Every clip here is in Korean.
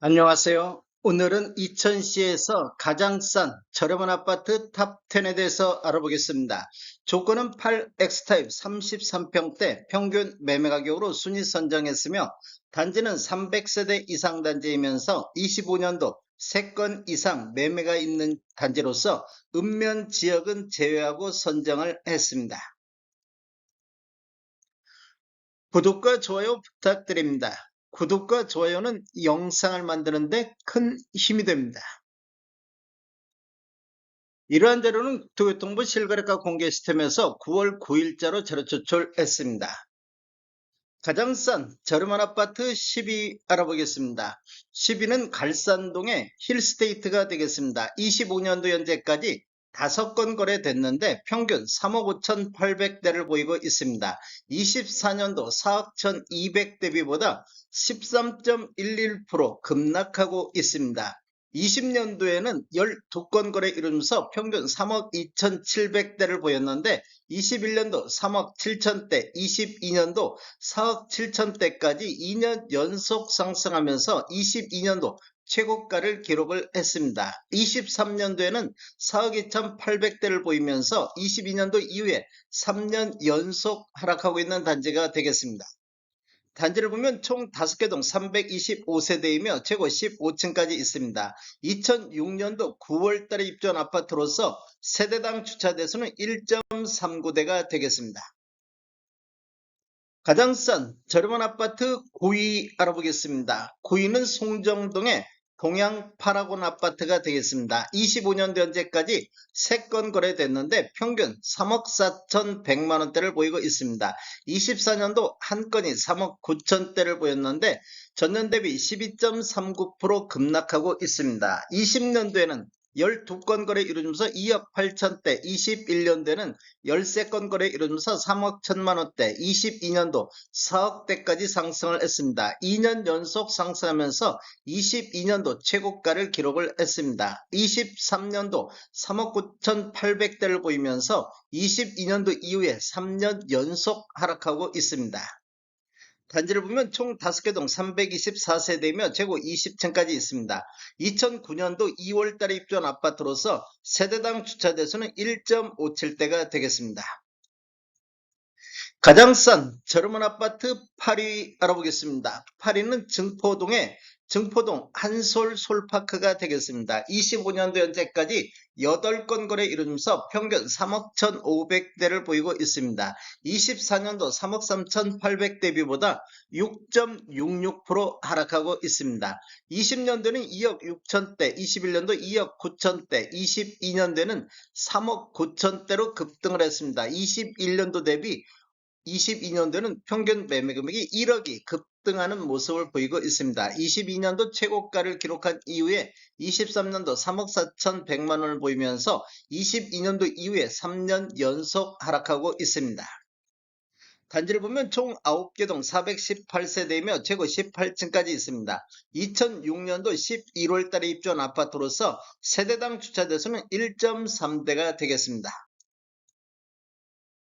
안녕하세요. 오늘은 이천시에서 가장 싼 저렴한 아파트 탑10에 대해서 알아보겠습니다. 조건은 8X타입 33평대 평균 매매 가격으로 순위 선정했으며 단지는 300세대 이상 단지이면서 25년도 3건 이상 매매가 있는 단지로서 읍면 지역은 제외하고 선정을 했습니다. 구독과 좋아요 부탁드립니다. 구독과 좋아요는 영상을 만드는데 큰 힘이 됩니다. 이러한 자료는 국토교통부 실거래가 공개 시스템에서 9월 9일자로 자료 제출했습니다. 가장 싼 저렴한 아파트 10위 알아보겠습니다. 10위는 갈산동의 힐스테이트가 되겠습니다. 25년도 현재까지 5건 거래됐는데 평균 3억 5,800대를 보이고 있습니다. 24년도 4억 1,200 대비보다 13.11% 급락하고 있습니다. 20년도에는 12건 거래 이루면서 평균 3억 2,700대를 보였는데 21년도 3억 7천대, 22년도 4억 7천대까지 2년 연속 상승하면서 22년도 최고가를 기록을 했습니다. 23년도에는 4억 2,800대를 보이면서 22년도 이후에 3년 연속 하락하고 있는 단지가 되겠습니다. 단지를 보면 총 5개 동 325세대이며 최고 15층까지 있습니다. 2006년도 9월 달에 입주한 아파트로서 세대당 주차 대수는 1.39대가 되겠습니다. 가장 싼 저렴한 아파트 9위 알아보겠습니다. 9위는 송정동의 동양 파라곤 아파트가 되겠습니다. 25년도 현재까지 3건 거래됐는데 평균 3억 4,100만원대를 보이고 있습니다. 24년도 한 건이 3억 9천대를 보였는데 전년 대비 12.39% 급락하고 있습니다. 20년도에는 12건 거래 이루면서 2억 8천대, 21년도에는 13건 거래 이루면서 3억 1천만원대, 22년도 4억대까지 상승을 했습니다. 2년 연속 상승하면서 22년도 최고가를 기록을 했습니다. 23년도 3억 9,800대를 보이면서 22년도 이후에 3년 연속 하락하고 있습니다. 단지를 보면 총 5개 동 324세대이며 최고 20층까지 있습니다. 2009년도 2월 달에 입주한 아파트로서 세대당 주차 대수는 1.57대가 되겠습니다. 가장 싼 저렴한 아파트 8위 알아보겠습니다. 8위는 증포동 한솔 솔파크가 되겠습니다. 25년도 현재까지 8건 거래 이루면서 평균 3억 1,500대를 보이고 있습니다. 24년도 3억 3,800 대비보다 6.66% 하락하고 있습니다. 20년도는 2억 6천대, 21년도 2억 9천대, 22년도에는 3억 9천대로 급등을 했습니다. 21년도 대비 22년도에는 평균 매매 금액이 1억이 급등하는 모습을 보이고 있습니다. 22년도 최고가를 기록한 이후에 23년도 3억 4,100만 원을 보이면서 22년도 이후에 3년 연속 하락하고 있습니다. 단지를 보면 총 9개 동 418세대이며 최고 18층까지 있습니다. 2006년도 11월 달에 입주한 아파트로서 세대당 주차 대수는 1.3대가 되겠습니다.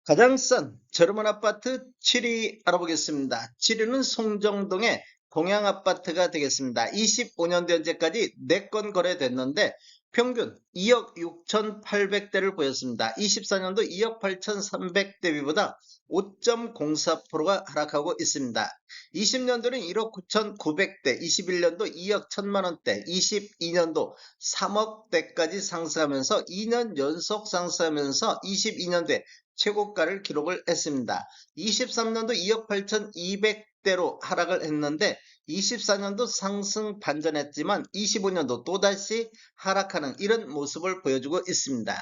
가장 싼 저렴한 아파트 7위 알아보겠습니다. 7위는 송정동의 동양아파트가 되겠습니다. 25년도 현재까지 4건 거래됐는데 평균 2억 6,800대를 보였습니다. 24년도 2억 8,300 대비보다 5.04%가 하락하고 있습니다. 20년도는 1억 9,900대, 21년도 2억 1천만원대, 22년도 3억대까지 상승하면서 2년 연속 상승하면서 22년도에 최고가를 기록을 했습니다. 23년도 2억 8,200대로 하락을 했는데 24년도 상승 반전했지만 25년도 또다시 하락하는 이런 모습을 보여주고 있습니다.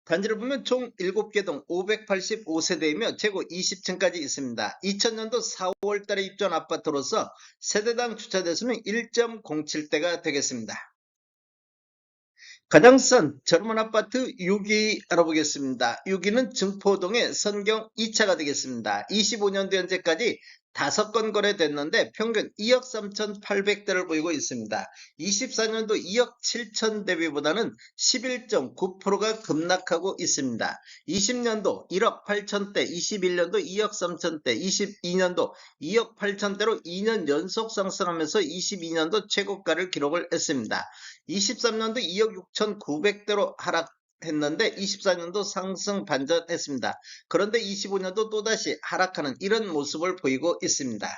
단지를 보면 총 7개 동 585세대이며 최고 20층까지 있습니다. 2000년도 4월 달에 입주한 아파트로서 세대당 주차 대수는 1.07대가 되겠습니다. 가장 싼 저렴한 아파트 6위 알아보겠습니다. 6위는 증포동의 선경 2차가 되겠습니다. 25년도 현재까지 5건 거래됐는데 평균 2억 3,800대를 보이고 있습니다. 24년도 2억 7천 대비보다는 11.9%가 급락하고 있습니다. 20년도 1억 8천대, 21년도 2억 3천대, 22년도 2억 8천대로 2년 연속 상승하면서 22년도 최고가를 기록을 했습니다. 23년도 2억 6,900대로 하락했는데 24년도 상승 반전했습니다. 그런데 25년도 또다시 하락하는 이런 모습을 보이고 있습니다.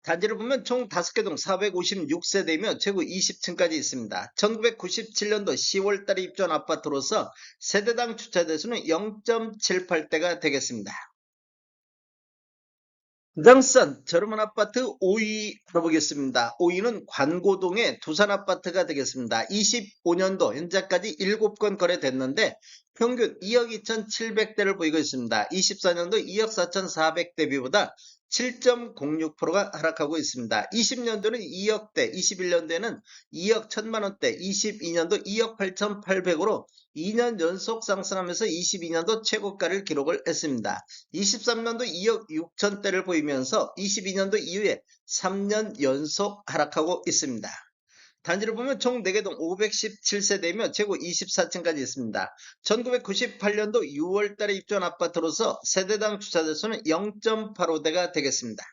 단지를 보면 총 5개 동 456세대이며 최고 20층까지 있습니다. 1997년도 10월달에 입주한 아파트로서 세대당 주차 대수는 0.78대가 되겠습니다. 가장 싼 저렴한 아파트 5위 알아보겠습니다. 5위는 관고동의 두산아파트가 되겠습니다. 25년도 현재까지 7건 거래됐는데 평균 2억 2,700대를 보이고 있습니다. 24년도 2억 4,400 대비보다 7.06%가 하락하고 있습니다. 20년도는 2억대, 21년도에는 2억 1천만원대, 22년도 2억 8,800으로 2년 연속 상승하면서 22년도 최고가를 기록을 했습니다. 23년도 2억 6천대를 보이면서 22년도 이후에 3년 연속 하락하고 있습니다. 단지를 보면 총 4개 동 517세대이며 최고 24층까지 있습니다. 1998년도 6월달에 입주한 아파트로서 세대당 주차 대수는 0.85대가 되겠습니다.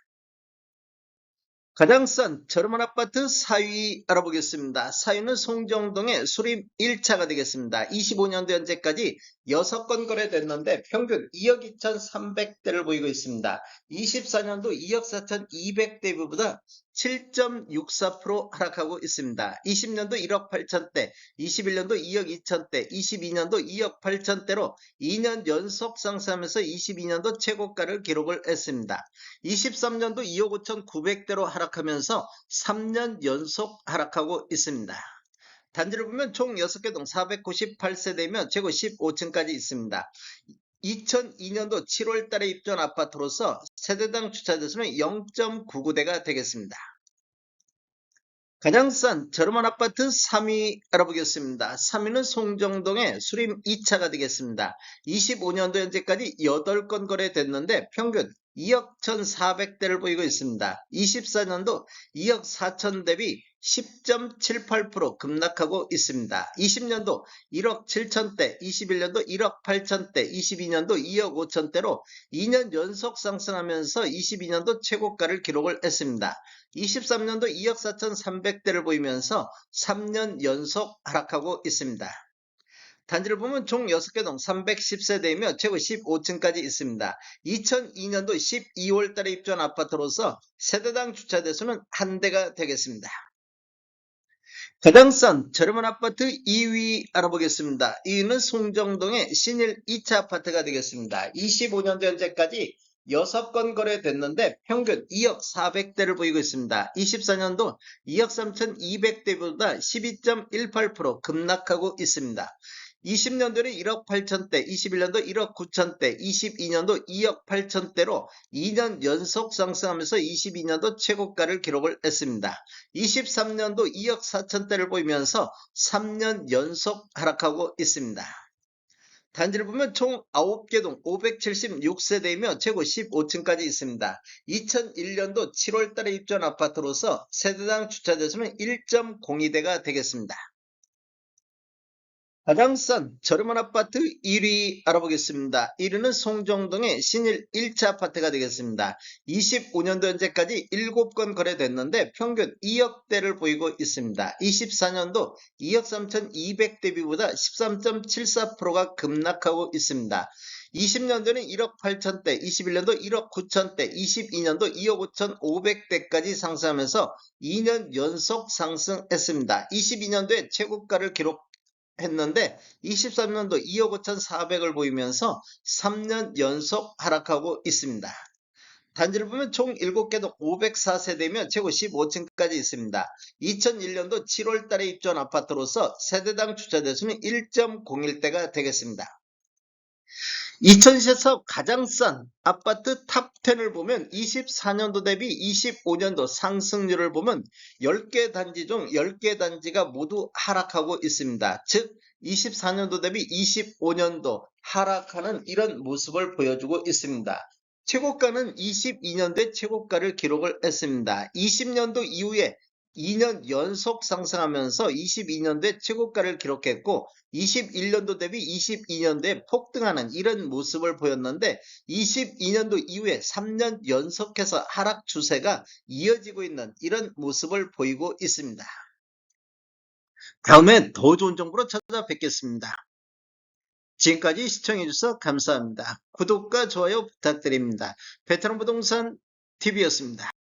가장 싼 저렴한 아파트 4위 알아보겠습니다. 4위는 송정동의 수림 1차가 되겠습니다. 25년도 현재까지 6건 거래됐는데 평균 2억 2,300대를 보이고 있습니다. 24년도 2억 4,200대보다 7.64% 하락하고 있습니다. 20년도 1억 8천대, 21년도 2억 2천대, 22년도 2억 8천대로 2년 연속 상승하면서 22년도 최고가를 기록을 했습니다. 23년도 2억 5천9백대로 하락하면서 3년 연속 하락하고 있습니다. 단지를 보면 총 6개 동 498세대이며 최고 15층까지 있습니다. 2002년도 7월달에 입주한 아파트로서 세대당 주차 대수는 0.99대가 되겠습니다. 가장 싼 저렴한 아파트 3위 알아보겠습니다. 3위는 송정동의 수림 2차가 되겠습니다. 25년도 현재까지 8건 거래됐는데 평균 2억 1,400대를 보이고 있습니다. 24년도 2억 4천 대비 10.78% 급락하고 있습니다. 20년도 1억 7천대, 21년도 1억 8천대, 22년도 2억 5천대로 2년 연속 상승하면서 22년도 최고가를 기록을 했습니다. 23년도 2억 4,300대를 보이면서 3년 연속 하락하고 있습니다. 단지를 보면 총 6개 동 310세대이며 최고 15층까지 있습니다. 2002년도 12월달에 입주한 아파트로서 세대당 주차 대수는 1대가 되겠습니다. 가장 싼 저렴한 아파트 2위 알아보겠습니다. 2위는 송정동의 신일 2차 아파트가 되겠습니다. 25년도 현재까지 6건 거래됐는데 평균 2억 400대를 보이고 있습니다. 24년도 2억 3,200대보다 12.18% 급락하고 있습니다. 20년도는 1억 8천대, 21년도 1억 9천대, 22년도 2억 8천대로 2년 연속 상승하면서 22년도 최고가를 기록을 했습니다. 23년도 2억 4천대를 보이면서 3년 연속 하락하고 있습니다. 단지를 보면 총 9개 동 576세대이며 최고 15층까지 있습니다. 2001년도 7월달에 입주한 아파트로서 세대당 주차 대수는 1.02대가 되겠습니다. 가장 싼 저렴한 아파트 1위 알아보겠습니다. 1위는 송정동의 신일 1차 아파트가 되겠습니다. 25년도 현재까지 7건 거래됐는데 평균 2억대를 보이고 있습니다. 24년도 2억 3,200대비보다 13.74%가 급락하고 있습니다. 20년도는 1억 8천대, 21년도 1억 9천대, 22년도 2억 5,500대까지 상승하면서 2년 연속 상승했습니다. 22년도에 최고가를 기록했는데 23년도 2억 5,400을 보이면서 3년 연속 하락하고 있습니다. 단지를 보면 총 7개 동 504세대이며 최고 15층까지 있습니다. 2001년도 7월달에 입주한 아파트로서 세대당 주차 대수는 1.01대가 되겠습니다. 2000시에서 가장 싼 아파트 탑10을 보면 24년도 대비 25년도 상승률을 보면 10개 단지 중 10개 단지가 모두 하락하고 있습니다. 즉 24년도 대비 25년도 하락하는 이런 모습을 보여주고 있습니다. 최고가는 22년도에 최고가를 기록을 했습니다. 20년도 이후에 2년 연속 상승하면서 22년도에 최고가를 기록했고 21년도 대비 22년도에 폭등하는 이런 모습을 보였는데 22년도 이후에 3년 연속해서 하락 추세가 이어지고 있는 이런 모습을 보이고 있습니다. 다음에 더 좋은 정보로 찾아뵙겠습니다. 지금까지 시청해주셔서 감사합니다. 구독과 좋아요 부탁드립니다. 베테랑 부동산 TV였습니다.